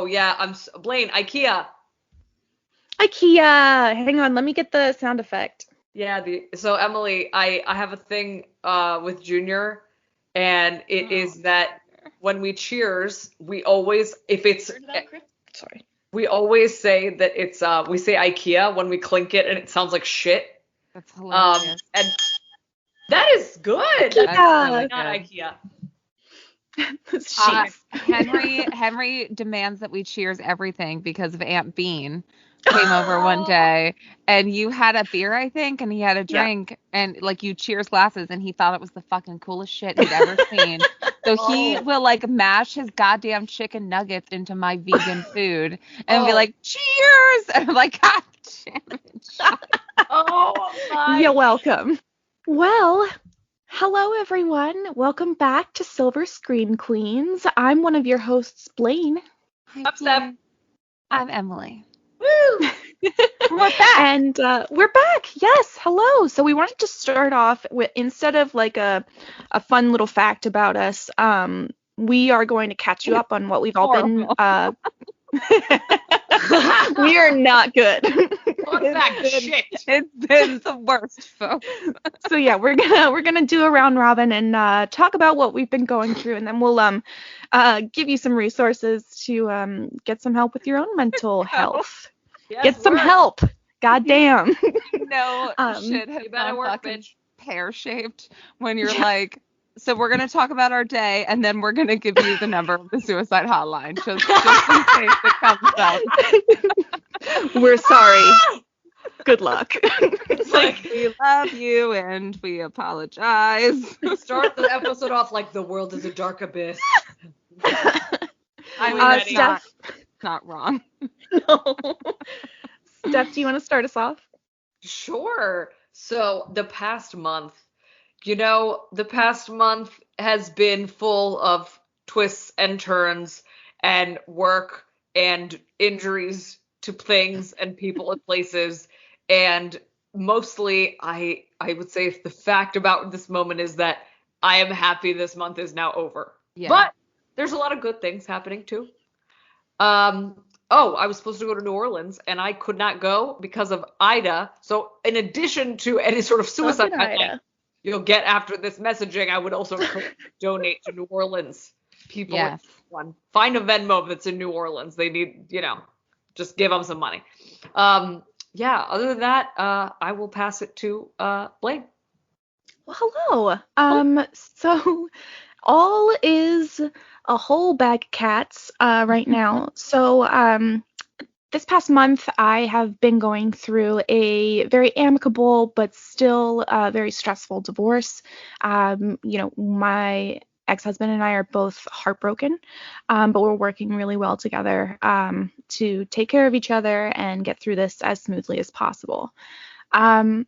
yeah, Blaine, IKEA. IKEA. Hang on, let me get the sound effect. Yeah, so Emily, I have a thing with Junior, and it is that when we cheers, we always, if it's, Sorry. we always say that it's, we say IKEA when we clink it, and it sounds like shit. That's hilarious. And that is good. IKEA. That's really not IKEA. Henry demands that we cheers everything because of Aunt Bean came over one day, and you had a beer, I think, and he had a drink, and like you cheers glasses, and he thought it was the fucking coolest shit he'd ever seen. So he will like mash his goddamn chicken nuggets into my vegan food and be like, cheers! And I'm like, God damn it. Oh my. You're welcome. Well, hello everyone. Welcome back to Silver Screen Queens. I'm one of your hosts, Blaine. Hi, Steph. I'm Emily. Woo! We're back. And we're back. Yes, hello. So we wanted to start off with, instead of like a fun little fact about us, we are going to catch you up on what we've all been. We are not good. Fun fact, shit. It's been the worst, folks. So yeah, we're gonna do a round robin and talk about what we've been going through, and then we'll give you some resources to get some help with your own mental health. Yes, Get some help. God damn. No shit has you better gone work, fucking bitch. pear-shaped when you're like, so we're going to talk about our day, and then we're going to give you the number of the suicide hotline, just in case it comes up. We're sorry. Good luck. It's like, We love you, and we apologize. start the episode off like the world is a dark abyss. I mean, that's that's not wrong. No. Steph, do you want to start us off? Sure. So the past month has been full of twists and turns and work and injuries to things and people and places. And mostly, I would say the fact about this moment is that I am happy this month is now over. Yeah. But there's a lot of good things happening too. I was supposed to go to New Orleans and I could not go because of Ida. So in addition to any sort of suicide hotline you'll get after this messaging, I would also donate to New Orleans people. Yes. Find a Venmo that's in New Orleans. They need, just give them some money. Other than that, I will pass it to Blaine. Well, hello. So all is a whole bag of cats right now. So this past month, I have been going through a very amicable but still very stressful divorce. My ex-husband and I are both heartbroken, but we're working really well together to take care of each other and get through this as smoothly as possible. But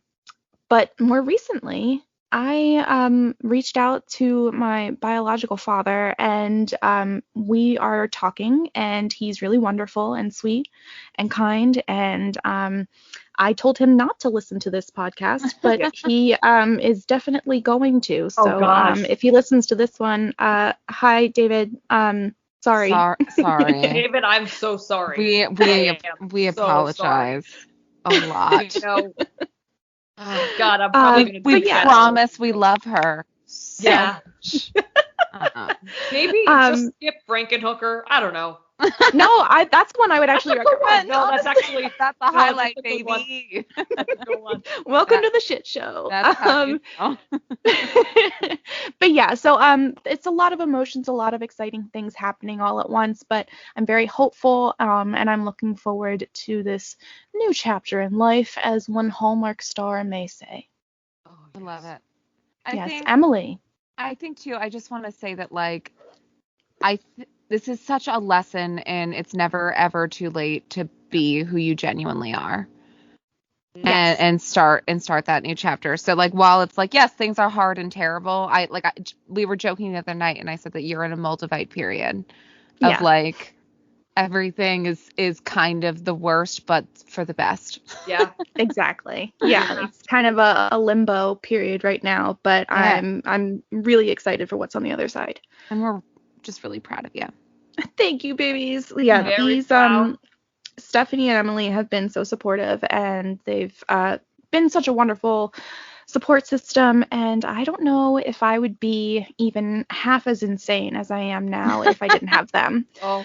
more recently, I reached out to my biological father, and we are talking, and he's really wonderful and sweet and kind, and I told him not to listen to this podcast, but he is definitely going to. So if he listens to this one, hi, David. Sorry. Sorry. David, I'm so sorry. We apologize a lot. Oh, God, I'm probably going to we promise we love her. Yeah. Maybe just skip Frankenhooker. I don't know. No, that's one I would actually recommend. No, that's a highlight, baby. Welcome to the shit show. That's But yeah, so it's a lot of emotions, a lot of exciting things happening all at once, but I'm very hopeful, and I'm looking forward to this new chapter in life, as one Hallmark star may say. Oh, I love it. Emily. I think too, I just want to say that this is such a lesson, and it's never ever too late to be who you genuinely are. Yes. And start that new chapter. So while it's yes, things are hard and terrible. We were joking the other night, and I said that you're in a Moldavite period of everything is kind of the worst, but for the best. Yeah, exactly. Yeah, it's kind of a limbo period right now, but I'm really excited for what's on the other side. And we're just really proud of you. Thank you, babies. Yeah, Very these proud. Stephanie and Emily have been so supportive, and they've been such a wonderful support system. And I don't know if I would be even half as insane as I am now if I didn't have them. Oh,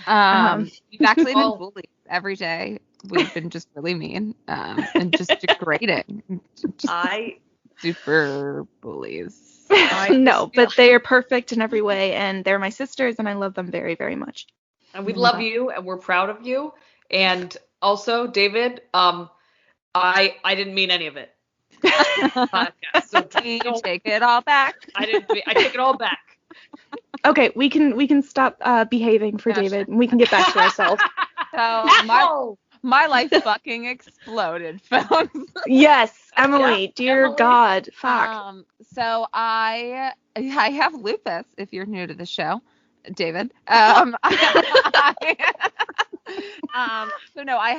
We've actually been Oh. bullied every day. We've been just really mean, and just degrading. Just I super bullies. No, but they are perfect in every way, and they're my sisters, and I love them very, very much. and we love you, and we're proud of you. And also, David, I didn't mean any of it. Podcast, so You don't. take it all back. I take it all back. Okay, we can stop behaving for Yeah, David, and we can get back to ourselves. So my life fucking exploded, folks. Yes, Emily, Yeah, dear Emily. God, fuck. So I have lupus. If you're new to the show, David. So no, I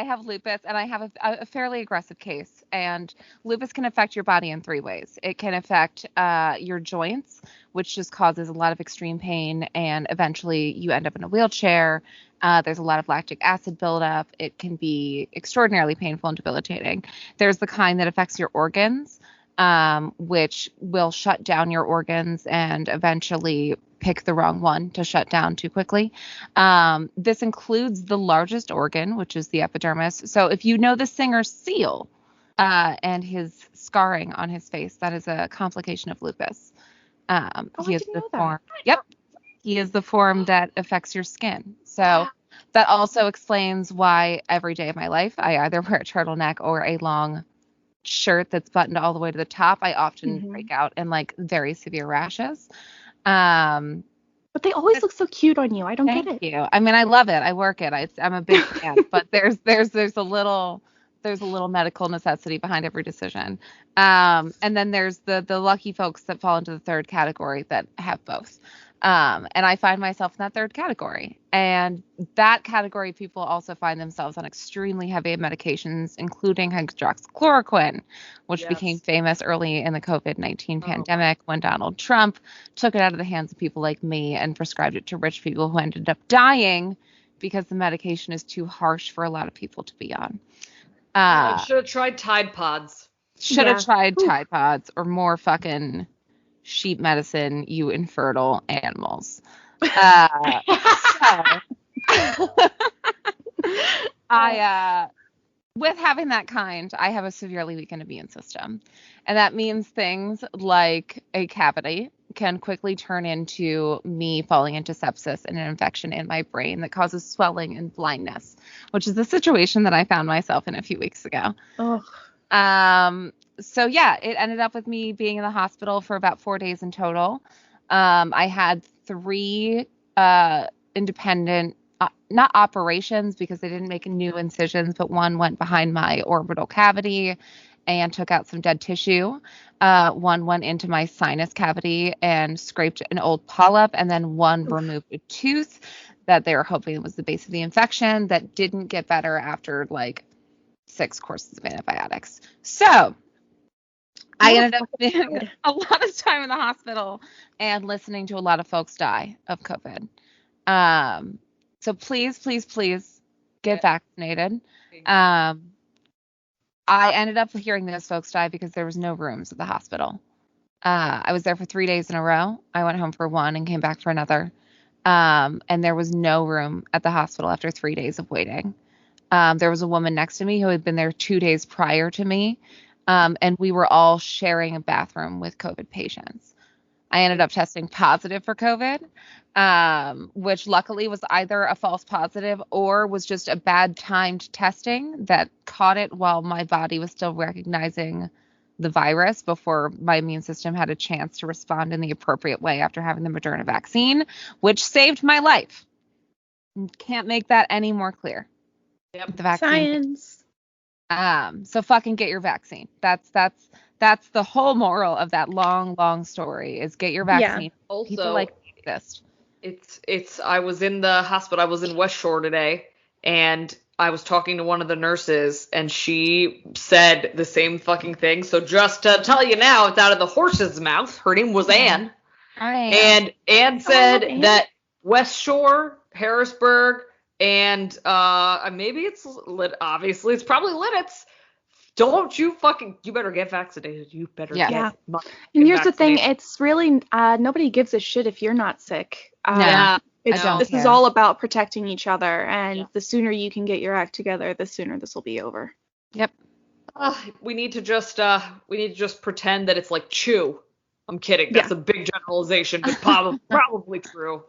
have lupus, and I have a fairly aggressive case. And lupus can affect your body in 3 ways. It can affect your joints, which just causes a lot of extreme pain, and eventually you end up in a wheelchair. There's a lot of lactic acid buildup. It can be extraordinarily painful and debilitating. There's the kind that affects your organs, which will shut down your organs and eventually pick the wrong one to shut down too quickly. This includes the largest organ, which is the epidermis. So if you know the singer Seal and his scarring on his face, that is a complication of lupus. I didn't know that. Form. Yep. He is the form that affects your skin. So that also explains why every day of my life I either wear a turtleneck or a long shirt that's buttoned all the way to the top. I often break out in like very severe rashes. But they always look so cute on you. I don't get it. Thank you. I mean, I love it. I work it. I'm a big fan. But there's a little medical necessity behind every decision. And then there's the lucky folks that fall into the third category that have both. And I find myself in that third category. And that category, people also find themselves on extremely heavy medications, including hydroxychloroquine, which became famous early in the COVID-19 pandemic when Donald Trump took it out of the hands of people like me and prescribed it to rich people who ended up dying because the medication is too harsh for a lot of people to be on. I should have tried Tide Pods. Should have tried Tide Pods or more fucking sheep medicine, you infertile animals. With having that kind, I have a severely weakened immune system. And that means things like a cavity can quickly turn into me falling into sepsis and an infection in my brain that causes swelling and blindness, which is the situation that I found myself in a few weeks ago. So yeah, it ended up with me being in the hospital for about 4 days in total. I had 3 independent, not operations because they didn't make new incisions, but one went behind my orbital cavity and took out some dead tissue. One went into my sinus cavity and scraped an old polyp, and then one removed a tooth that they were hoping was the base of the infection that didn't get better after like 6 courses of antibiotics. So I ended up spending a lot of time in the hospital and listening to a lot of folks die of COVID. So please, please, please get vaccinated. I ended up hearing those folks die because there was no rooms at the hospital. I was there for 3 days in a row. I went home for 1 and came back for another. And there was no room at the hospital after 3 days of waiting. There was a woman next to me who had been there 2 days prior to me. And we were all sharing a bathroom with COVID patients. I ended up testing positive for COVID, which luckily was either a false positive or was just a bad timed testing that caught it while my body was still recognizing the virus before my immune system had a chance to respond in the appropriate way after having the Moderna vaccine, which saved my life. Can't make that any more clear. Yep. The vaccine. Science. So fucking get your vaccine. That's the whole moral of that long story is get your vaccine. Yeah. Also, people like exist. It's I was in the hospital. I was in West Shore today, and I was talking to one of the nurses, and she said the same fucking thing. So just to tell you now, it's out of the horse's mouth. Her name was Anne. And Anne said that West Shore Harrisburg, and maybe it's lit. Obviously, it's probably Linnets. Don't you you better get vaccinated. You better Yeah. get And here's the thing, vaccinated. it's really nobody gives a shit if you're not sick. Yeah, this is all about protecting each other, and the sooner you can get your act together, the sooner this will be over. Yep. We need to just pretend that it's like chew. I'm kidding. That's a big generalization, but probably true.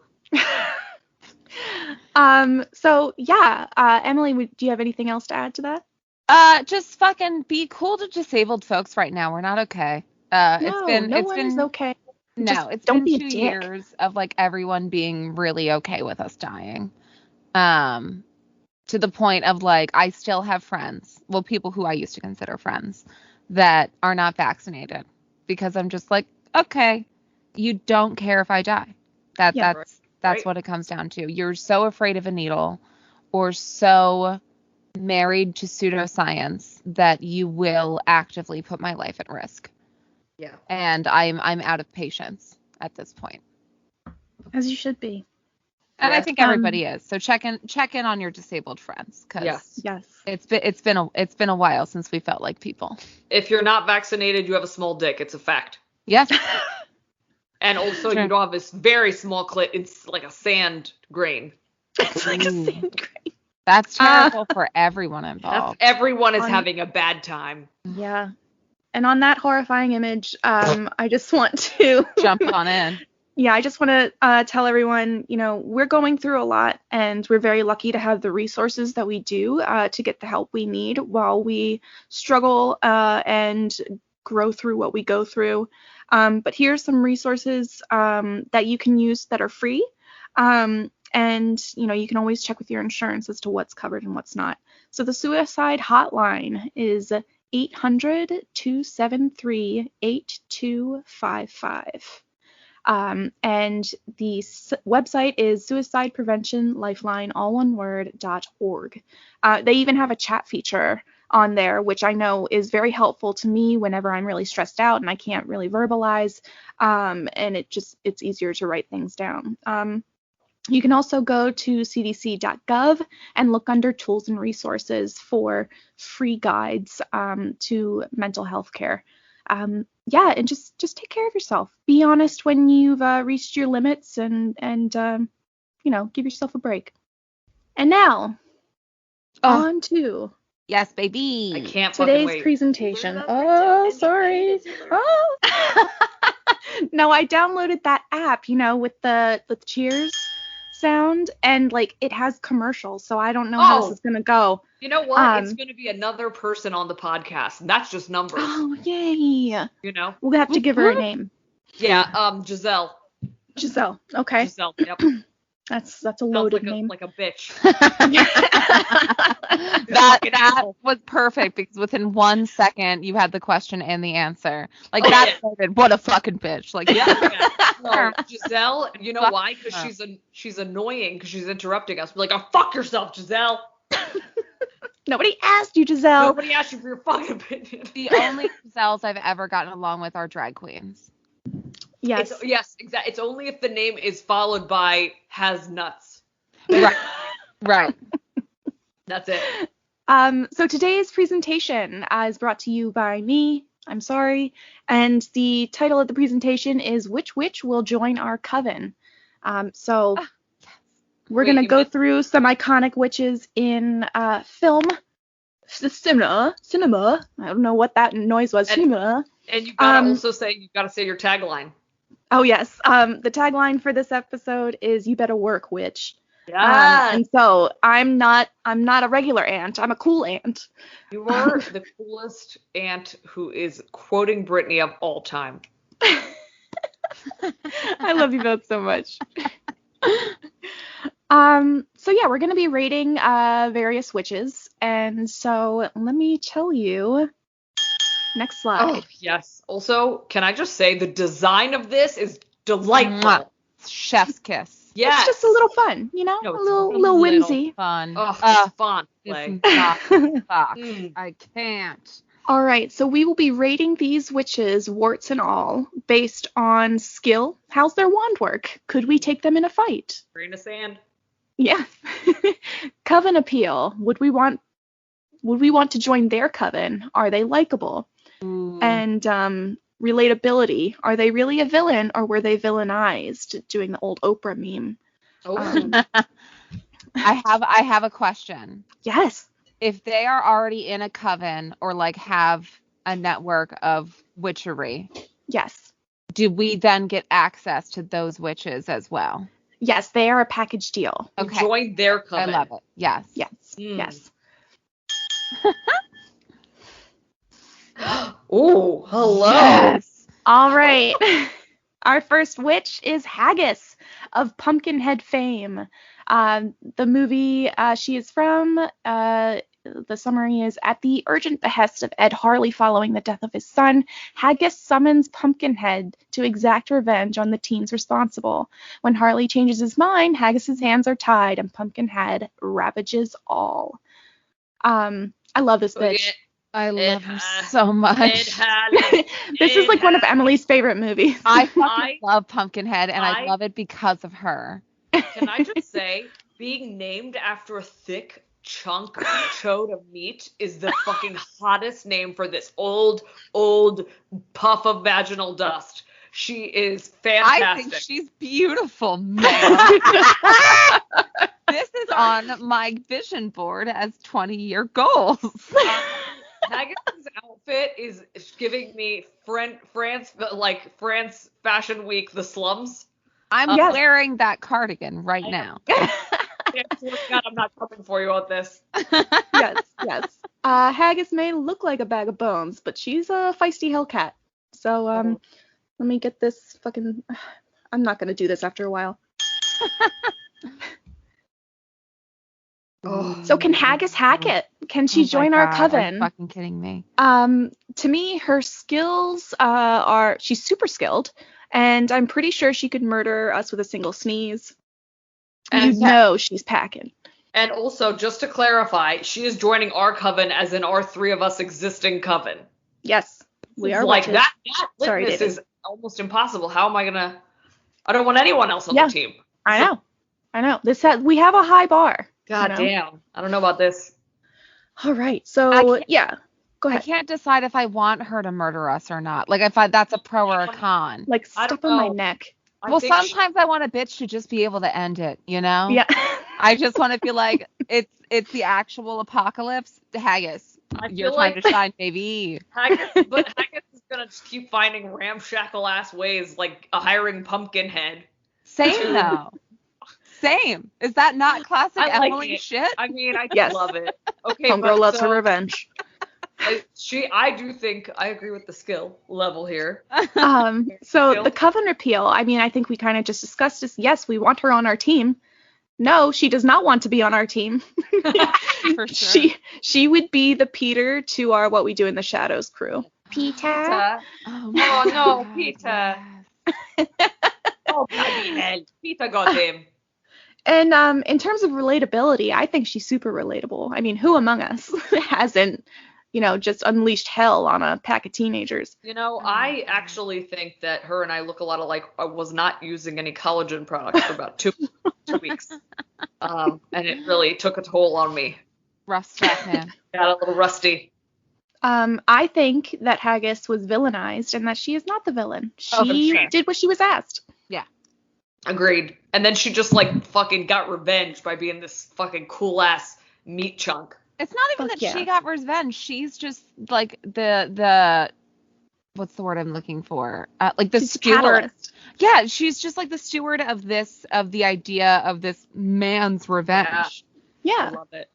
So yeah, Emily, do you have anything else to add to that? Just fucking be cool to disabled folks right now. We're not okay. No one is okay. It's been 2 years of like everyone being really okay with us dying. To the point of like, I still have friends, well, people who I used to consider friends, that are not vaccinated because I'm just like, okay, you don't care if I die. That's what it comes down to. You're so afraid of a needle or so married to pseudoscience that you will actively put my life at risk. Yeah. And I'm out of patience at this point. As you should be. And I think everybody is. So check in on your disabled friends, because it's been a while since we felt like people. If you're not vaccinated, you have a small dick. It's a fact. Yes. And also, you don't have this very small clit. It's like a sand grain. It's like a sand grain. That's terrible for everyone involved. Everyone is having a bad time. Yeah. And on that horrifying image, I just want to jump on in. Yeah, I just want to tell everyone, we're going through a lot, and we're very lucky to have the resources that we do to get the help we need while we struggle and grow through what we go through. But here's some resources that you can use that are free. And, you can always check with your insurance as to what's covered and what's not. So the suicide hotline is 800-273-8255. And the website is suicidepreventionlifeline, all one word, .org. They even have a chat feature on there, which I know is very helpful to me whenever I'm really stressed out and I can't really verbalize. And it's easier to write things down. You can also go to cdc.gov and look under tools and resources for free guides to mental health care. And just take care of yourself. Be honest when you've reached your limits and give yourself a break. And now, on to yes, baby. I can't today's wait. Presentation. Oh, sorry. Oh. No, I downloaded that app, with the Cheers sound, and like it has commercials, so I don't know how this is gonna go. You know what? It's gonna be another person on the podcast, and that's just numbers. Oh, yay! We'll have to give her a name. Yeah, Giselle. Giselle. Okay. Giselle. Yep. That's a loaded name. Sounds like a bitch. that was perfect because within 1 second you had the question and the answer. Like what a fucking bitch. Like No, Giselle, you know why? Because she's annoying because she's interrupting us. We're like, fuck yourself, Giselle. Nobody asked you, Giselle. Nobody asked you for your fucking opinion. The only Giselles I've ever gotten along with are drag queens. Yes. Yes, exactly. It's only if the name is followed by has nuts. Right. That's it. So today's presentation is brought to you by me. I'm sorry. And the title of the presentation is Which Witch Will Join Our Coven? We're going to go through some iconic witches in film, cinema. I don't know what that noise was. Cinema. And you gotta say your tagline. Oh, yes. The tagline for this episode is "You better work, witch." Yeah. And so I'm not a regular aunt. I'm a cool aunt. You are the coolest aunt who is quoting Britney of all time. I love you both so much. So yeah, we're gonna be rating various witches, and so let me tell you. Next slide. Oh, yes. Also, can I just say the design of this is delightful. Chef's kiss. Yeah. It's just a little fun, No, a little whimsy. Fun. Oh, it's fun. I can't. All right, so we will be rating these witches, warts and all, based on skill. How's their wand work? Could we take them in a fight? Grain of sand. Yeah. Coven appeal. Would we want to join their coven? Are they likable? Ooh. And relatability. Are they really a villain or were they villainized? Doing the old Oprah meme. Oh. I have a question. Yes. If they are already in a coven or like have a network of witchery, Yes. do we then get access to those witches as well? Yes, they are a package deal. You Okay. joined their I coven. love it. Yes. Yes. Mm. Yes. Oh, hello. Yes. All right. Our first witch is Haggis of Pumpkinhead fame. The movie she is from, the summary is, at the urgent behest of Ed Harley following the death of his son, Haggis summons Pumpkinhead to exact revenge on the teens responsible. When Harley changes his mind, Haggis's hands are tied and Pumpkinhead ravages all. I love this bitch. I love her so much. This is like one of Emily's favorite movies. I fucking love Pumpkinhead, and I love it because of her. Can I just say, being named after a thick chunk of meat is the fucking hottest name for this old puff of vaginal dust. She is fantastic. I think she's beautiful, man. This is on my vision board as 20-year goals. Haggis' outfit is giving me France Fashion Week, the slums. I'm wearing that cardigan right now. God, I'm not coming for you on this. Yes. Haggis may look like a bag of bones, but she's a feisty Hellcat. So, let me get this fucking... I'm not gonna do this after a while. So can Haggis hack it? Can she join our coven? Are you fucking kidding me? To me, her skills she's super skilled, and I'm pretty sure she could murder us with a single sneeze. And she's packing. And also, just to clarify, she is joining our coven as in our three of us existing coven. Yes, we are like witches. that litmus is almost impossible. How am I gonna? I don't want anyone else on the team. I know. We have a high bar. God damn. I don't know about this. All right. So, go ahead. I can't decide if I want her to murder us or not. Like, if that's a pro or a con. Like, step on my neck. Well, sometimes I want a bitch to just be able to end it, you know? Yeah. I just want to feel like it's the actual apocalypse. Haggis, your time to shine, baby. Haggis is going to just keep finding ramshackle ass ways, like hiring Pumpkinhead. Same, though. Same. Is that not classic Emily shit? I mean, I love it. Okay, Homegirl loves her revenge. I do think I agree with the skill level here. So the coven repeal, I mean, I think we kind of just discussed this. Yes, we want her on our team. No, she does not want to be on our team. For sure. She would be the Peter to our What We Do in the Shadows crew. Peter. Oh no, Peter. Oh, Pumpkinhead. Peter got him. And in terms of relatability, I think she's super relatable. I mean, who among us hasn't, just unleashed hell on a pack of teenagers? I actually think that her and I look a lot alike. I was not using any collagen products for about 2 weeks. And it really took a toll on me. Rough stuff, man. Got a little rusty. I think that Haggis was villainized and that she is not the villain. She did what she was asked. Yeah. Agreed. And then she just fucking got revenge by being this fucking cool ass meat chunk. It's not even that she got revenge. She's just like the what's the word I'm looking for? Like the steward. Yeah, she's just like the steward of the idea of this man's revenge. Yeah. I love it.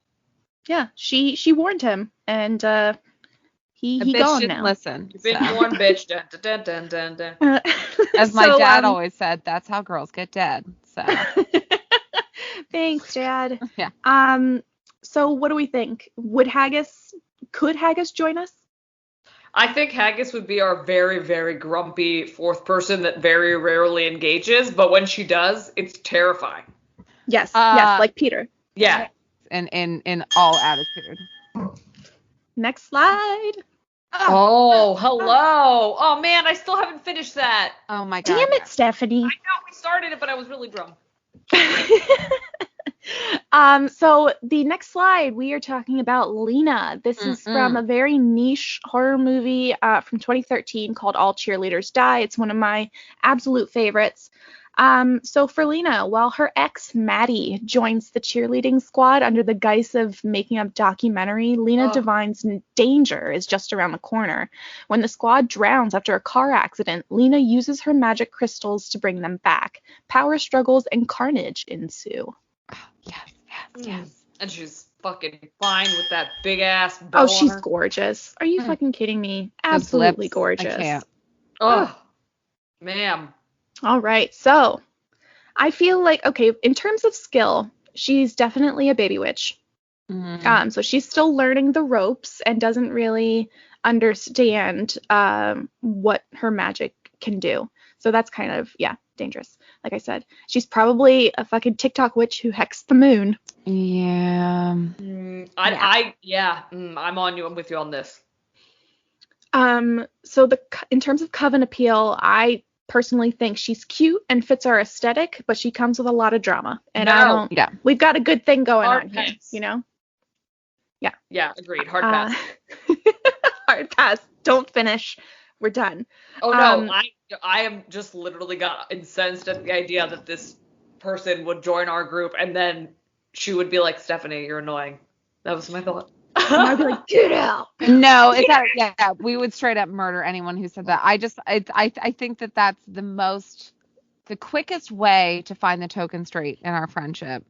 Yeah, she warned him, and he gone now. Listen. You've been warned, bitch. Dun, dun, dun, dun, dun. As my dad always said, that's how girls get dead. So. Thanks, Dad. Yeah. So what do we think? Could Haggis join us? I think Haggis would be our very, very grumpy fourth person that very rarely engages, but when she does, it's terrifying. Yes, like Peter. Yeah. And in all attitude. Next slide. Oh, hello. Oh, man, I still haven't finished that. Oh, my God. Damn it, Stephanie. I know we started it, but I was really drunk. So the next slide, we are talking about Lena. This is from a very niche horror movie from 2013 called All Cheerleaders Die. It's one of my absolute favorites. So for Lena, while her ex Maddie joins the cheerleading squad under the guise of making a documentary, Lena divines danger is just around the corner. When the squad drowns after a car accident, Lena uses her magic crystals to bring them back. Power struggles and carnage ensue. Yes. And she's fucking fine with that big ass bow Oh, on she's her. gorgeous. Are you fucking kidding me? Those Absolutely lips, gorgeous. I can't. Oh, ma'am. All right, so I feel like, okay, in terms of skill, she's definitely a baby witch. So she's still learning the ropes and doesn't really understand what her magic can do. So that's kind of, dangerous. Like I said, she's probably a fucking TikTok witch who hexed the moon. Yeah. I'm on you. I'm with you on this. So in terms of Coven appeal, I personally think she's cute and fits our aesthetic, but she comes with a lot of drama. And we've got a good thing going on here, you know? Yeah. Yeah, agreed. Hard pass. Hard pass. Don't finish. We're done. Oh no, I am just literally got incensed at the idea that this person would join our group and then she would be like, Stephanie, you're annoying. That was my thought. And I'd be like, get out. No, it's that, we would straight up murder anyone who said that. I think that that's the quickest way to find the token straight in our friendship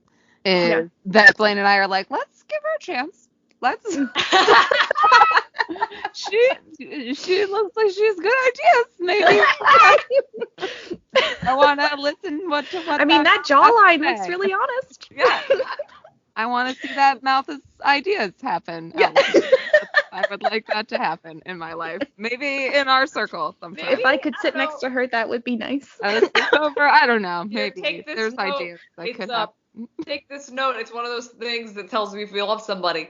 is that Blaine and I are like, let's give her a chance. Let's. She looks like she has good ideas. Maybe. I want to listen what. I mean, that jawline looks really honest. Yeah. I want to see that mouth's ideas happen. Yeah. I would like that to happen in my life. Maybe in our circle sometime. If I could sit next to her, that would be nice. I don't know. Maybe. Take this There's note. ideas that could happen. Take this note. It's one of those things that tells me if you love somebody.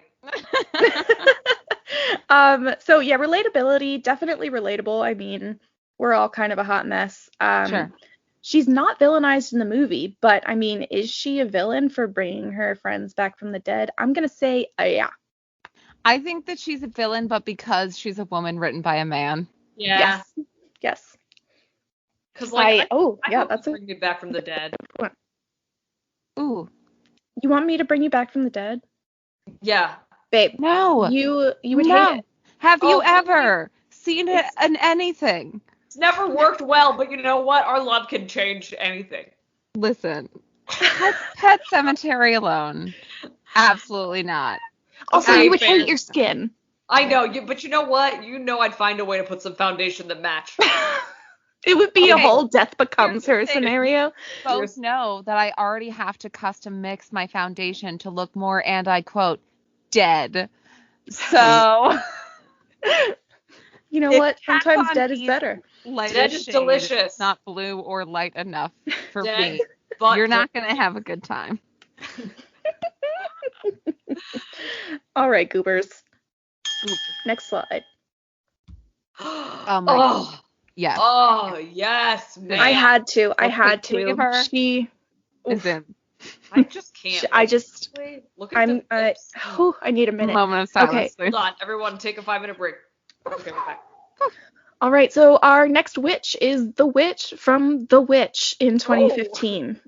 So yeah, relatability, definitely relatable. I mean, we're all kind of a hot mess. Sure. She's not villainized in the movie, but I mean, is she a villain for bringing her friends back from the dead? I'm going to say, yeah. I think that she's a villain, but because she's a woman written by a man. Yeah. Yes. Because I that's bring me back from the dead. Ooh. You want me to bring you back from the dead? Yeah. Babe. No. You would hate it. Have you ever seen it in anything? It's never worked well, but you know what? Our love can change anything. Listen, Pet Cemetery alone, absolutely not. Also, you would hate your skin. I know, but you know what? You know I'd find a way to put some foundation that match. It would be a whole death becomes her scenario. Both know that I already have to custom mix my foundation to look more, and I quote, dead. So... You know what? Sometimes dead is better. Dead is delicious. Not blue or light enough for me. But you're not going to have a good time. All right, goobers. Next slide. Oh my God. Yes. Oh, yes, man. I had to. Her She is in. I just can't. Look at the lips. I need a minute. Moment of silence. Okay. Hold on, everyone, take a 5-minute break. Okay, we're back. All right, so our next witch is the witch from The Witch in 2015.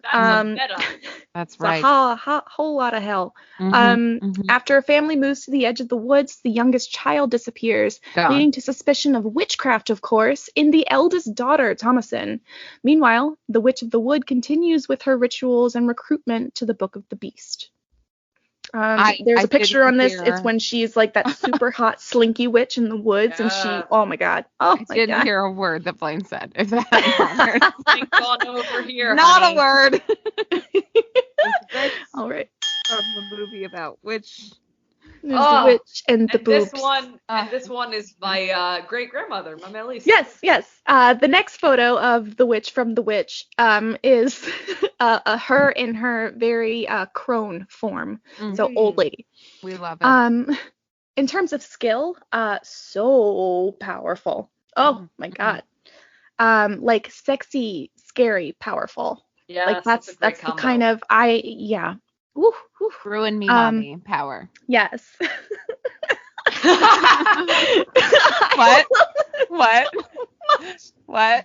That's right. A whole lot of hell. After a family moves to the edge of the woods, the youngest child disappears, leading to suspicion of witchcraft, of course, in the eldest daughter, Thomasin. Meanwhile, the Witch of the Wood continues with her rituals and recruitment to the Book of the Beast. There's a picture on this. It's when she's like that super hot slinky witch in the woods, and she, oh my god, I didn't hear a word that Blaine said. If that Thank God over here, not honey. a word. All right. From the movie about witch. There's the witch and the boobs. This one is my great grandmother, my Melissa. Yes. The next photo of the witch from The Witch is her in her very crone form, so old lady. We love it. In terms of skill, so powerful. Oh my god. Like sexy, scary, powerful. Yeah, like that's the kind of Woo, woo. Ruin me, mommy. Power. Yes. What? What? What?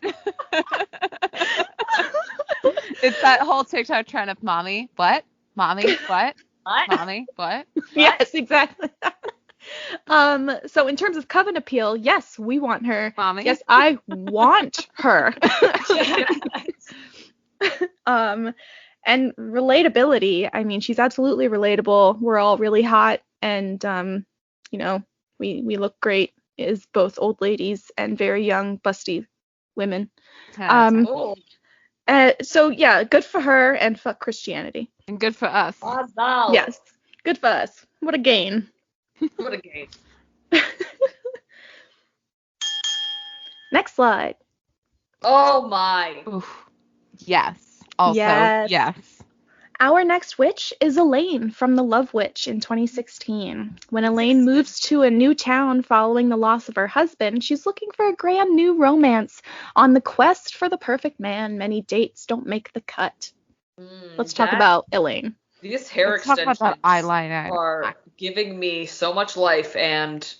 It's that whole TikTok trend of mommy. What? Mommy. What? What? Mommy. What? Yes, exactly. So in terms of Coven appeal, yes, we want her. Mommy. Yes, I want her. And relatability. I mean, she's absolutely relatable. We're all really hot, and you know, we look great as both old ladies and very young, busty women. 10 out of 10. Oh, So yeah, good for her, and fuck Christianity. And good for us. awesome. Yes, good for us. What a gain. What a game. Next slide. Oh my. Oof. Yes. Also, Yes. yes. Our next witch is Elaine from The Love Witch in 2016. When Elaine moves to a new town following the loss of her husband, she's looking for a grand new romance. On the quest for the perfect man, many dates don't make the cut. Let's talk about Elaine. These hair Let's talk about extensions that eyeliner. are giving me so much life, and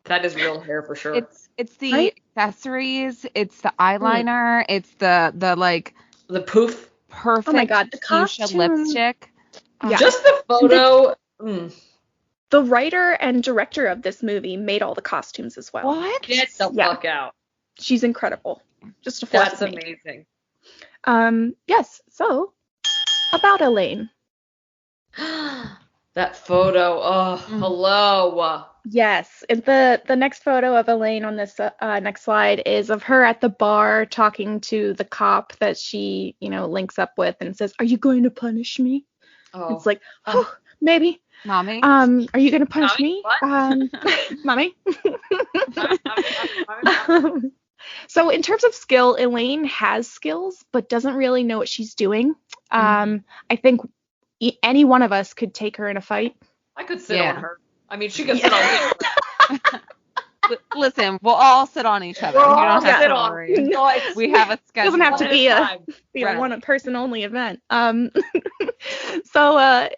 that is real hair for sure. It's the Right? accessories, it's the eyeliner, it's the like The poof. perfect Oh my God, the fuchsia costume. lipstick. Yeah. Just the photo. The writer and director of this movie made all the costumes as well. What? Get the Yeah. fuck out. She's incredible. Just a force That's of nature. amazing. Yes, so about Elaine. That photo. Oh, hello. Yes, and the next photo of Elaine on this next slide is of her at the bar talking to the cop that she, links up with and says, "Are you going to punish me?" Oh. It's like, oh, maybe. Mommy? Are you going to punish me? What? Mommy? So in terms of skill, Elaine has skills, but doesn't really know what she's doing. I think any one of us could take her in a fight. I could sit Yeah. on her. I mean, she could sit on me. Listen, we'll all sit on each other. We'll You all don't have sit to on. worry. No, it's- We have a schedule. Doesn't have to be a Time. Right. one person only event. So in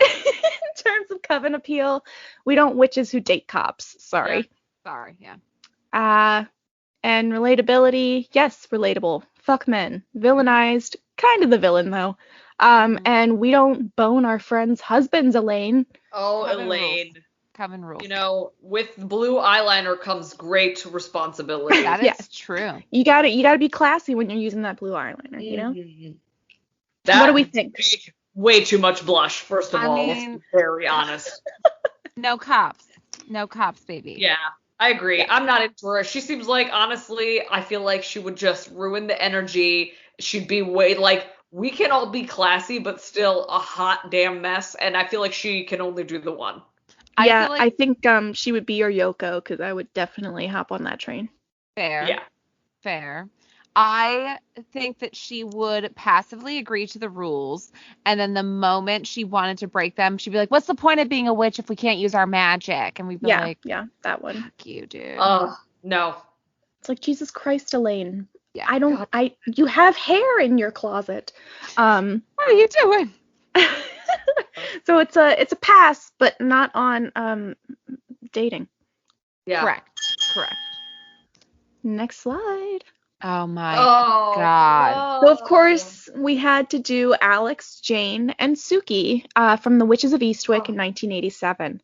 terms of Coven appeal, we don't witches who date cops. Sorry. Sorry, yeah. And relatability, yes, relatable. Fuck men. Villainized, kind of the villain though. And we don't bone our friends' husbands, Elaine. Oh, Coven Elaine. rules. Coven rules. With blue eyeliner comes great responsibility. That is Yes. true. You gotta be classy when you're using that blue eyeliner, you know? That What do we think? Way too much blush, first of I all. mean- Let's be very honest. No cops. No cops, baby. Yeah, I agree. I'm not into her. She seems like, honestly, I feel like she would just ruin the energy. She'd be we can all be classy, but still a hot damn mess. And I feel like she can only do the one. Yeah, feel like I think she would be your Yoko because I would definitely hop on that train. fair. Yeah. Fair. I think that she would passively agree to the rules, and then the moment she wanted to break them, she'd be like, "What's the point of being a witch if we can't use our magic?" And we'd be like, Yeah, that one. "Fuck you, dude." No. It's like, Jesus Christ, Elaine. Yeah. You have hair in your closet. What are you doing? So it's a pass, but not on dating. Yeah. Correct. Next slide. Oh my Oh, God. So of course we had to do Alex, Jane, and Suki from The Witches of Eastwick in 1987.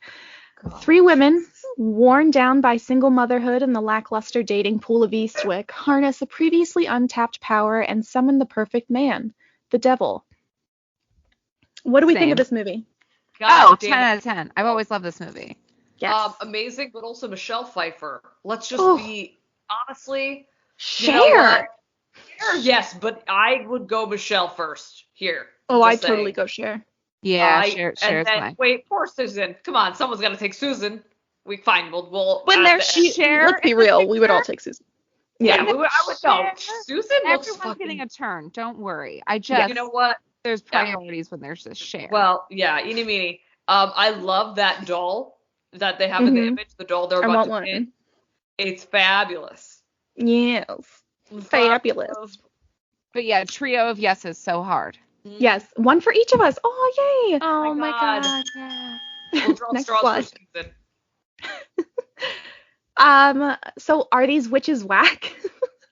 God. 3 women, worn down by single motherhood and the lackluster dating pool of Eastwick, harness a previously untapped power and summon the perfect man, the devil. What do we think Same. of this movie? God 10 damn it. out of 10. I've always loved this movie. Yes. Amazing, but also Michelle Pfeiffer. Let's just Oh. be honestly. Cher. You know what? Cher, yes, but I would go Michelle first here. Oh, I Just saying. totally go Cher. Yeah, And Cher's then fine. wait, poor Susan. Come on, someone's got to take Susan. Fine. We'll When at there's the end. Cher Let's be in the real, we would all picture? take Susan. Yeah, Yeah. I would know. Cher, Susan looks Everyone's fucking. getting a turn. Don't worry. I just You know what? there's priorities when there's just Cher. Well, yeah, eeny meeny. I love that doll that they have in the Mhm. image. The doll they're I about want to one. pin. It's fabulous. Yes. Fabulous. But yeah, trio of yeses so hard. Yes, one for each of us. Oh, yay! Oh my my God. God. Yeah. We'll draw Next straws slide. for Susan. So are these witches whack?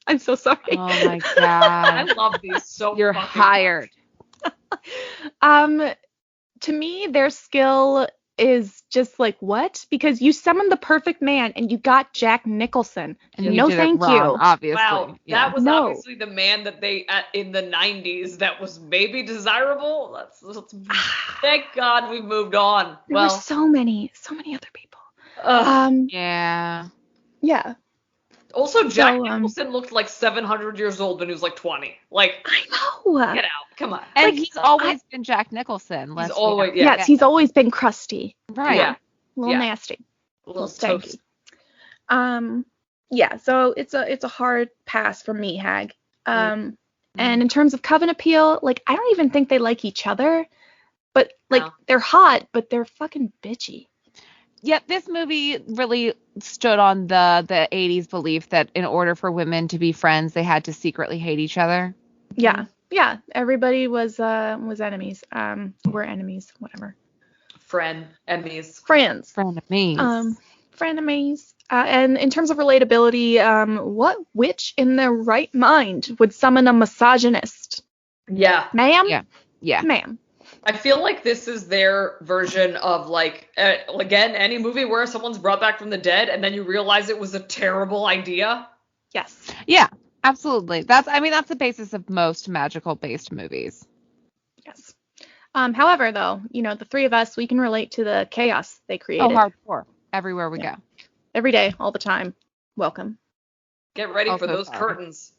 I'm so sorry. Oh my I God. love these so You're fucking hired. To me, their skill is just like, what? Because you summoned the perfect man and you got Jack Nicholson. And you No, did thank it wrong, you. obviously. Wow, Yeah. that was No. obviously the man that they in the 90s that was maybe desirable. That's thank God we moved on. There were so many other people. Yeah. Yeah. Also, Jack So, Nicholson looked like 700 years old when he was like 20. Like, I know. get out, come on. And Like, he's always been Jack Nicholson. He's always Yes, he's always been crusty. right. Yeah. A little nasty. a little stanky. toast. Yeah, so it's a hard pass for me, Hag. And in terms of Coven appeal, like, I don't even think they like each other, but like No. they're hot, but they're fucking bitchy. Yeah, this movie really stood on the 80s belief that in order for women to be friends, they had to secretly hate each other. Yeah. Yeah, everybody was enemies. We're enemies, whatever. Frenemies. Friends. Frenemies. Frenemies. And in terms of relatability, what witch in their right mind would summon a misogynist? Yeah. Ma'am? Yeah. Ma'am. I feel like this is their version of, like, again, any movie where someone's brought back from the dead and then you realize it was a terrible idea. Yes. Yeah, absolutely. That's the basis of most magical-based movies. Yes. However, though, the three of us, we can relate to the chaos they created. Oh, hardcore. Everywhere we go. Every day, all the time. Welcome. Get ready for Also those sorry. curtains.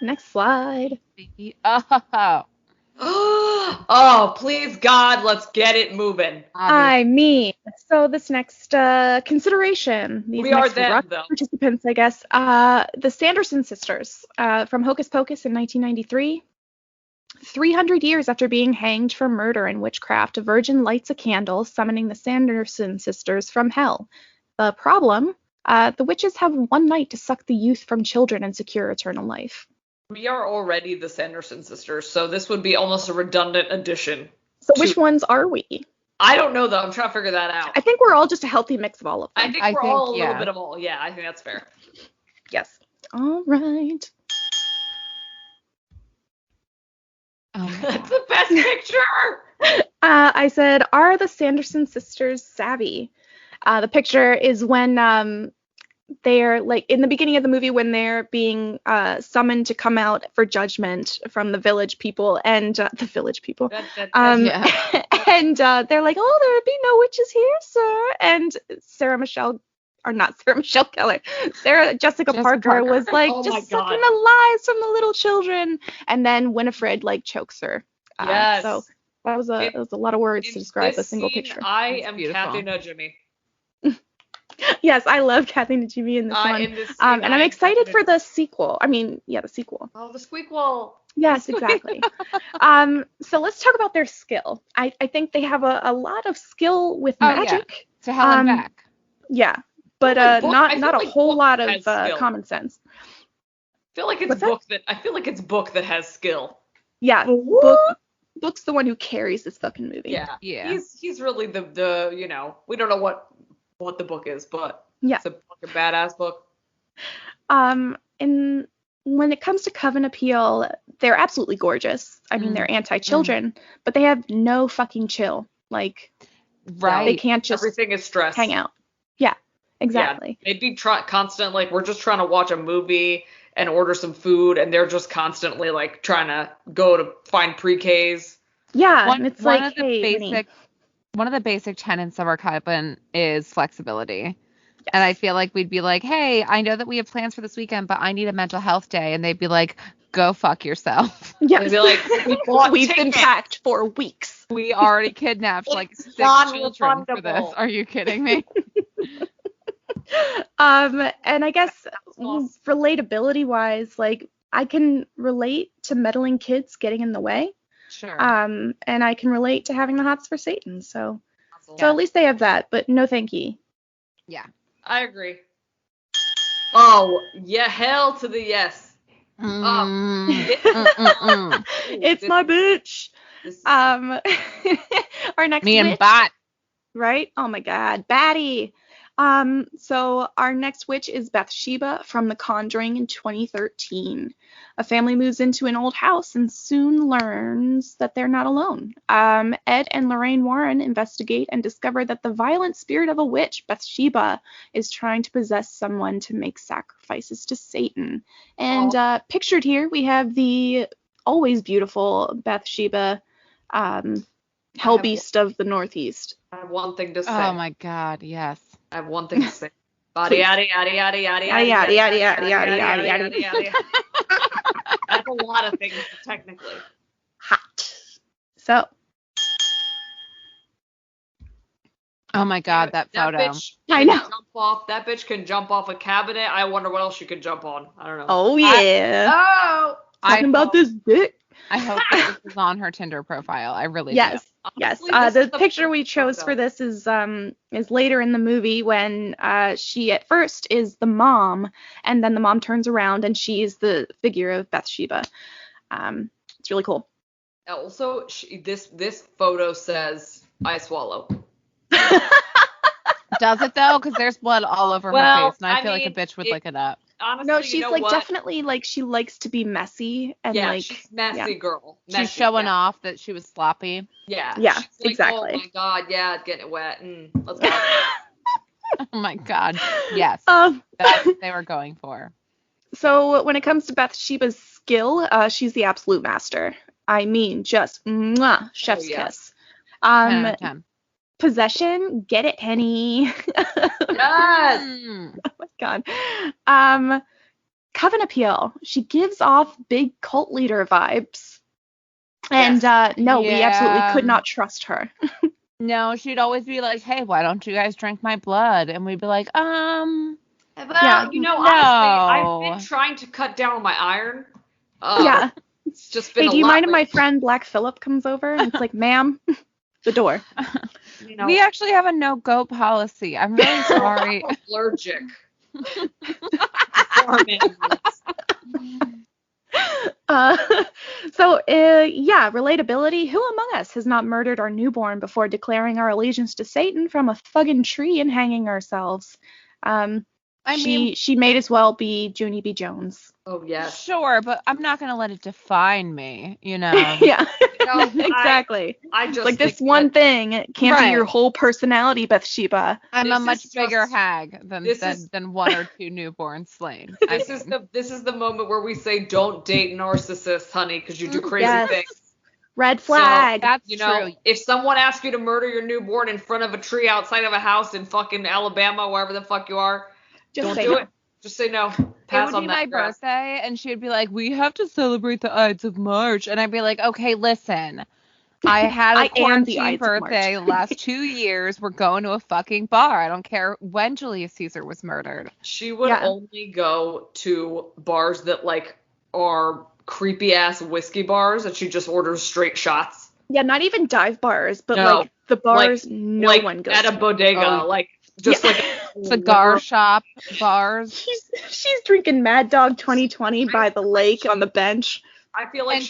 Next slide. Oh. Oh, please, God, let's get it moving. I mean, so this next consideration, these We are next them, though. participants, I guess, the Sanderson sisters from Hocus Pocus in 1993. 300 years after being hanged for murder and witchcraft, a virgin lights a candle, summoning the Sanderson sisters from hell. The problem, the witches have one night to suck the youth from children and secure eternal life. We are already the Sanderson sisters, so this would be almost a redundant addition. So which ones are we? I don't know, though. I'm trying to figure that out. I think we're all just a healthy mix of all of them. I think we're all a little bit of all. Yeah, I think that's fair. Yes. All right. That's the best picture. I said, are the Sanderson sisters savvy? The picture is when they're like in the beginning of the movie when they're being summoned to come out for judgment from the village people and the village people. And they're like, oh, there would be no witches here, sir. And Sarah Jessica Parker was like, just sucking the lives from the little children. And then Winifred like chokes her. Yes. So that was a lot of words to describe a single picture. I am Kathy Najimy. Yes, I love Kathy Najimy in this one. And I'm excited for the sequel. The sequel. Oh, the squeakquel. Yes, exactly. So let's talk about their skill. I think they have a lot of skill with magic. To hell and back. Yeah, but not a whole lot of common sense. I feel like it's Book that has skill. Yeah, Book's the one who carries this fucking movie. Yeah. He's really the we don't know what the book is, but it's a fucking badass book. And when it comes to Coven appeal, they're absolutely gorgeous. They're anti-children, but they have no fucking chill. Like, they can't just everything is stress. Hang out. Yeah, exactly. Yeah, they'd be constant, like, we're just trying to watch a movie and order some food, and they're just constantly, like, trying to go to find pre-Ks. Yeah, and it's one of the basic tenets of our Coven is flexibility. Yes. And I feel like we'd be like, hey, I know that we have plans for this weekend, but I need a mental health day. And they'd be like, go fuck yourself. Yeah. They'd be like, we've been packed for weeks. We already kidnapped like 6 children for this. Are you kidding me? And I guess relatability wise, like, I can relate to meddling kids getting in the way. Sure. And I can relate to having the hots for Satan. So at least they have that, but no thank you. Yeah. I agree. Oh, yeah, hell to the yes. It's my bitch. Our next Me and witch, Bot. right? Oh my God, Batty. So our next witch is Bathsheba from The Conjuring in 2013. A family moves into an old house and soon learns that they're not alone. Ed and Lorraine Warren investigate and discover that the violent spirit of a witch, Bathsheba, is trying to possess someone to make sacrifices to Satan. And pictured here, we have the always beautiful Bathsheba, hell beast of the Northeast. I have one thing to say. Oh my God, yes. I have one thing to say. Body, yada, yada, yada, yada, Yada, yada, yada, yada, yada, yada, yada. yada. That's a lot of things, technically. Hot. So. Oh my God, that photo. Bitch I know. That bitch can jump off a cabinet. I wonder what else she could jump on. I don't know. Oh yeah. Talking about this dick. I hope that this is on her Tinder profile. I really do. Yes. Honestly, The picture we chose for this is later in the movie when she at first is the mom, and then the mom turns around and she is the figure of Bathsheba. It's really cool. Also, this photo says I swallow. Does it though? Because there's blood all over her face, and I feel like a bitch would lick it up. Honestly, no, she's like what? Definitely like she likes to be messy and like she's messy girl. Messy, she's showing off that she was sloppy. Yeah. Yeah. She's like, exactly. Oh my God, yeah, it's getting it wet. Let's go. Oh my God. Yes. That's what they were going for. So when it comes to Bathsheba's skill, she's the absolute master. I mean, just mwah, chef's kiss. 10 out of 10. Possession, get it, Henny. Yes. Oh my God. Coven appeal. She gives off big cult leader vibes. And we absolutely could not trust her. No, she'd always be like, "Hey, why don't you guys drink my blood?" And we'd be like, Well, yeah, honestly, I've been trying to cut down on my iron. Yeah. It's just been do you mind if my friend Black Phillip comes over? And it's like, ma'am, the door. We actually have a no-go policy. I'm really sorry. I'm allergic. Relatability. Who among us has not murdered our newborn before declaring our allegiance to Satan from a fucking tree and hanging ourselves? She may as well be Junie B. Jones. Oh yeah. Sure, but I'm not gonna let it define me, Yeah. Exactly. I just like this one thing can't be your whole personality, Bathsheba. I'm a much bigger hag than one or two newborns slain. This is the moment where we say don't date narcissists, honey, because you do crazy things. Red flag. So, that's true. If someone asks you to murder your newborn in front of a tree outside of a house in fucking Alabama, wherever the fuck you are, don't do it. Just say no. Pass it would be my birthday, and she would be like, "We have to celebrate the Ides of March," and I'd be like, "Okay, listen, I had a quarantine birthday last 2 years. We're going to a fucking bar. I don't care when Julius Caesar was murdered." She would only go to bars that like are creepy ass whiskey bars that she just orders straight shots. Yeah, not even dive bars, but like the bars one goes at a bodega, just like cigar shop bars. She's drinking Mad Dog 2020 by the lake on the bench. I feel like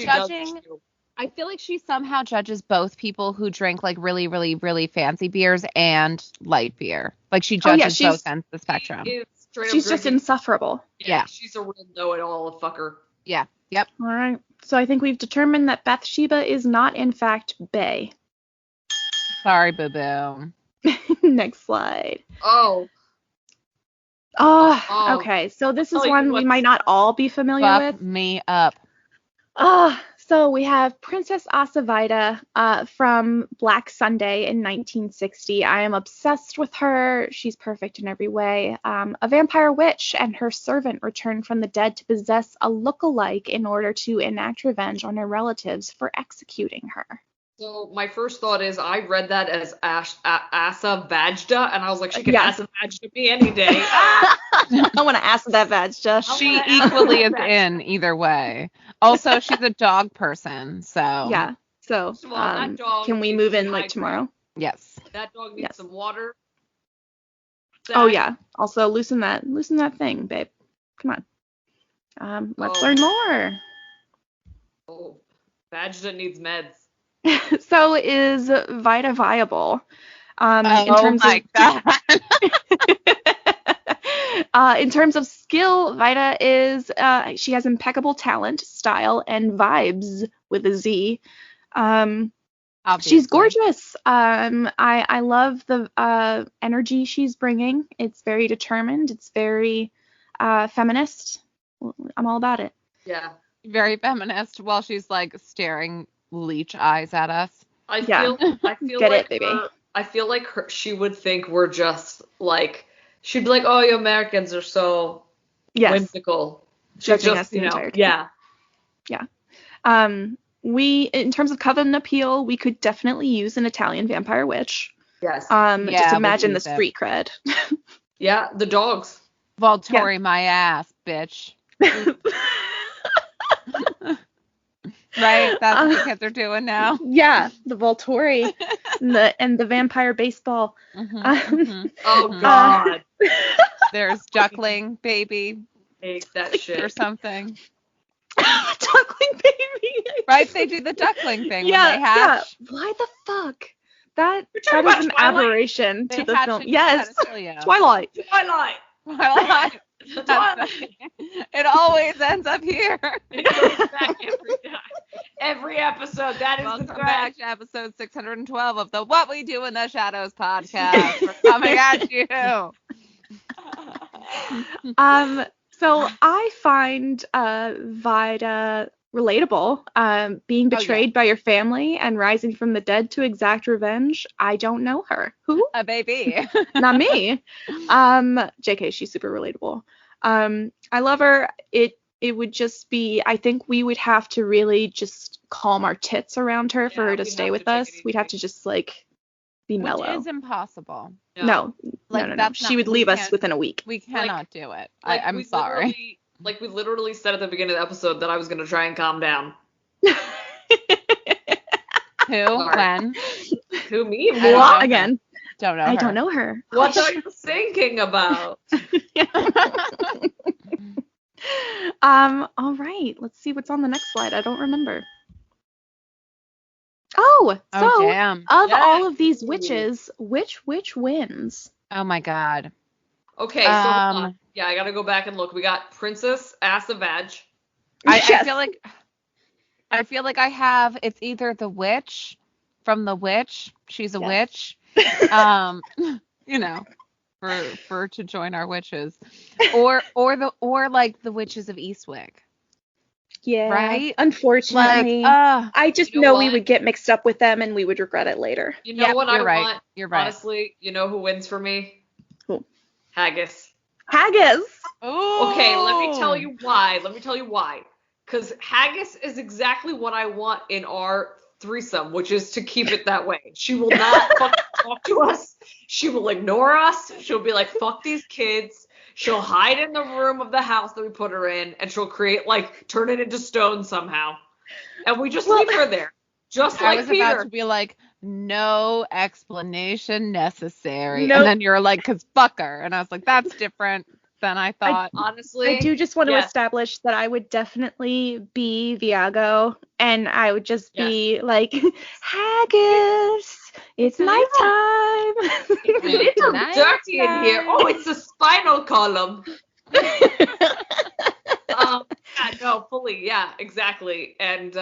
I feel like she somehow judges both people who drink like really, really, really fancy beers and light beer. Like she judges both ends of the spectrum. She's just insufferable. Yeah. She's a real know-it-all fucker. Yeah. Yep. All right. So I think we've determined that Bathsheba is not in fact bae. Sorry, boo-boo. Next slide. Oh, okay. So this is one we might not all be familiar with. Me up. So we have Princess Asavaida from Black Sunday in 1960. I am obsessed with her. She's perfect in every way. A vampire witch and her servant return from the dead to possess a look-alike in order to enact revenge on her relatives for executing her. So my first thought is I read that as Asa Vajda, and I was like, she can Asa Vajda me any day. I want to Asa that Vajda. She equally is in either way. Also, she's a dog person, so. Yeah. So that dog can we move in like tomorrow? Yes. That dog needs some water. Oh yeah. Also loosen that thing, babe. Come on. Let's learn more. Oh, Vagina needs meds. So is Vita viable? In Oh terms my of god. in terms of skill, Vita is she has impeccable talent, style, and vibes with a Z. Obviously. She's gorgeous. I love the energy she's bringing. It's very determined. It's very feminist. I'm all about it. Yeah. Very feminist while she's like staring leech eyes at us. I Yeah. feel Get like it, baby. I feel like she would think we're just like, she'd be like, oh, you Americans are so Yes. whimsical. She's Judging just, us the entire time. yeah. Yeah. We, in terms of Coven appeal, we could definitely use an Italian vampire witch. Yes. Yeah, Just we imagine could the use it. street cred. Yeah, the dogs. Volturi my ass, bitch. Right? That's what the kids are doing now. Yeah, the Volturi and the vampire baseball. Oh God. There's duckling baby Hate that shit. or something. Duckling baby. Right? They do the duckling thing Yeah, when they hatch. yeah. Why the fuck? That talking is about an Twilight? aberration They to the hatch film. into Yes, pedophilia. Twilight. Twilight. Twilight. Twilight. It always ends up here. It goes back every time. Every episode. That is Welcome the back to episode 612 of the What We Do in the Shadows podcast. We're coming at you. So I find Vida relatable. Being betrayed by your family and rising from the dead to exact revenge. I don't know her. Who? A baby. Not me. JK, she's super relatable. I love her. It would just be, I think we would have to really just calm our tits around her for her to we'd stay have with to take us. it We'd have easy. to just like be Which mellow. is impossible. No. Like, No. that's She not- would we leave us can't- within a week. We cannot do it. Like, I'm we sorry. We literally said at the beginning of the episode that I was gonna try and calm down. Who? Sorry. When? Who, me? I don't know What? her. Again, Don't know I her. don't know her. What are you thinking about? All right. Let's see what's on the next slide. I don't remember. Oh, so Oh, damn. of Yeah. all of these witches, which witch wins? Oh, my God. Okay, so hold on. Yeah, I gotta go back and look. We got Princess Ass of Vag. I Yes. feel like I have, it's either the witch from The Witch. She's a Yes. witch. You know, for to join our witches. Or like the witches of Eastwick. Yeah. Right? Like, Unfortunately, I just You know know we what? would get mixed up with them and we would regret it later. You know Yep, what you're I right. want? You're right. Honestly, you know who wins for me? Who? Haggis. Haggis. Okay, let me tell Oh. you why. Because Haggis is exactly what I want in our threesome, which is to keep it that way. She will not fucking talk to us. She will ignore us. She'll be like, fuck these kids. She'll hide in the room of the house that we put her in, and she'll turn it into stone somehow. And we just leave her there. Just I like was Peter. about to be like, no explanation necessary. Nope. And then you're like, because fuck her. And I was like, that's different than I thought. Honestly, I do just want to yes. establish that I would definitely be Viago, and I would just be like, Haggis, it's nighttime. It's a little Nice dirty in here. guy. Oh, it's a spinal column. Yeah, no, fully. Yeah, exactly. And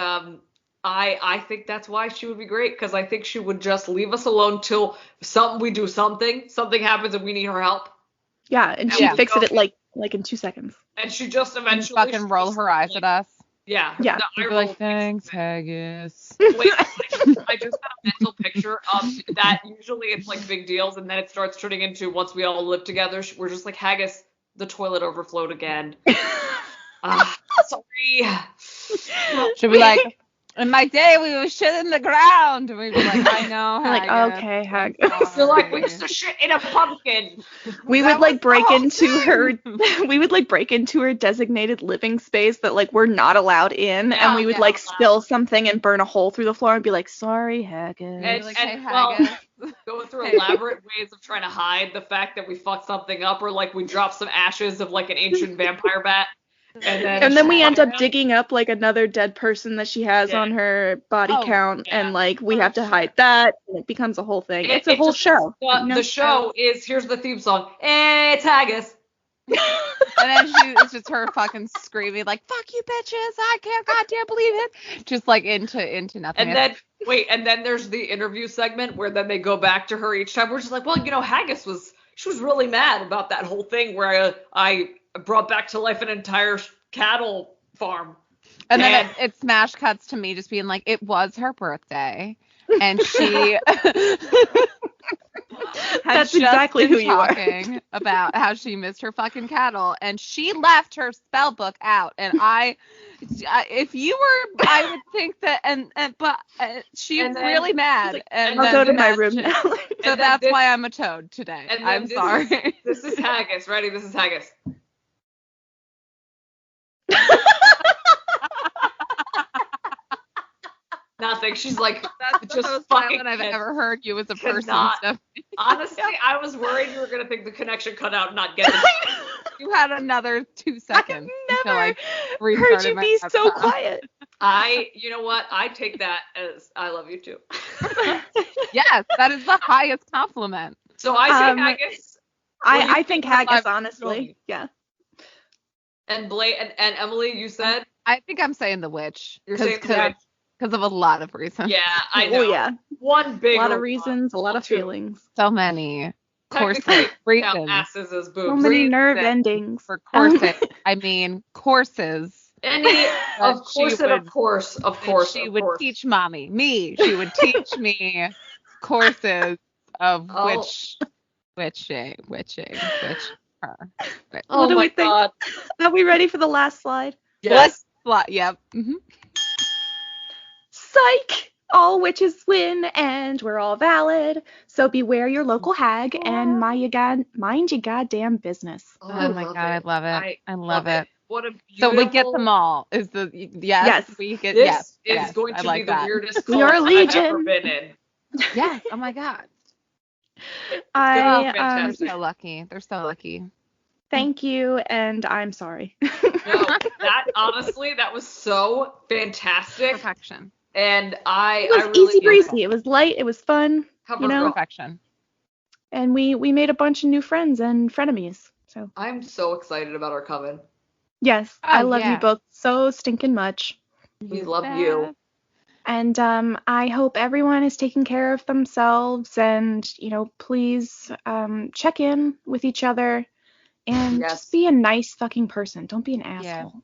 I think that's why she would be great, because I think she would just leave us alone till something happens and we need her help. Yeah, and she'd Yeah. fix it at like in 2 seconds. And she just And eventually fucking roll her eyes at us. Yeah. Yeah. The You'd eye be like, roll. thanks, Haggis. Wait, I just got a mental picture of that. Usually it's like big deals, and then it starts turning into, once we all live together, we're just like, Haggis, the toilet overflowed again. Sorry. She'll be like, in my day, we would shit in the ground. And we'd be like, I know, We're like, Haggis. okay, I'm Haggis. You're like, we sorry." used to shit in a pumpkin. We That would like was the break whole into her thing. we would like break into her designated living space that like we're not allowed in, and we would Yeah, like yeah. spill something and burn a hole through the floor and be like, sorry, Haggis. And- Like, hey, well, Haggis. Going through elaborate ways of trying to hide the fact that we fucked something up, or like we dropped some ashes of like an ancient vampire bat, And then we end up digging up like another dead person that she has on her body count, and like we have to hide that, and it becomes a whole thing. It's a whole show. The show is, here's the theme song. It's Haggis. And then it's just her fucking screaming like, "Fuck you, bitches! I can't goddamn believe it!" Just like into nothing. And then there's the interview segment where then they go back to her each time. We're just like, well, Haggis was really mad about that whole thing where I brought back to life an entire cattle farm. And then it smash cuts to me just being like, it was her birthday, and she. That's exactly who you are. Talking about how she missed her fucking cattle, and she left her spell book out. And if you were, I would think that, but she's really mad. Like, and I'll go to my room now. So that's why I'm a toad today. I'm sorry. This is Haggis. Ready? This is Haggis. Nothing. She's like, that's just the most violent I've ever heard you as a person. Honestly, I was worried you were gonna think the connection cut out and not get it. You had another 2 seconds. I've never heard you be so quiet. You know what? I take that as I love you too. Yes, that is the highest compliment. So I say Haggis. I think Haggis, honestly. Yeah. And and Emily, you said? I think I'm saying the witch. You're saying the witch. Because of a lot of reasons. Yeah, I know. Oh, yeah. One big. A lot of reasons, a lot of feelings. So many. Reasons. Asses as boobs. So many nerve endings. For courses. I mean, courses. Of course. She would teach mommy. She would teach me courses of witching. Her. Oh my God. Are we ready for the last slide? Yes. Yep. Mm-hmm. Psych! All witches win, and we're all valid. So beware your local hag and mind your goddamn business. Oh my God, I love it. I love it. What a beautiful... So we get them all. Is the yes? We get this is going to be the weirdest cult I've ever been in. Yes. Oh my God. They're so lucky. They're so lucky. Thank you, and I'm sorry. No, that was so fantastic. Perfection. And it was easy breezy. It was light. It was fun. Perfection. And we made a bunch of new friends and frenemies. So I'm so excited about our coven. Yes, I love you both so stinking much. We love you. And I hope everyone is taking care of themselves, and please check in with each other and just be a nice fucking person. Don't be an asshole.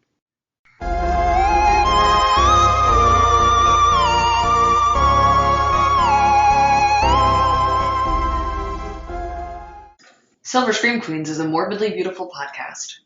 Silver Scream Queens is a Morbidly Beautiful podcast.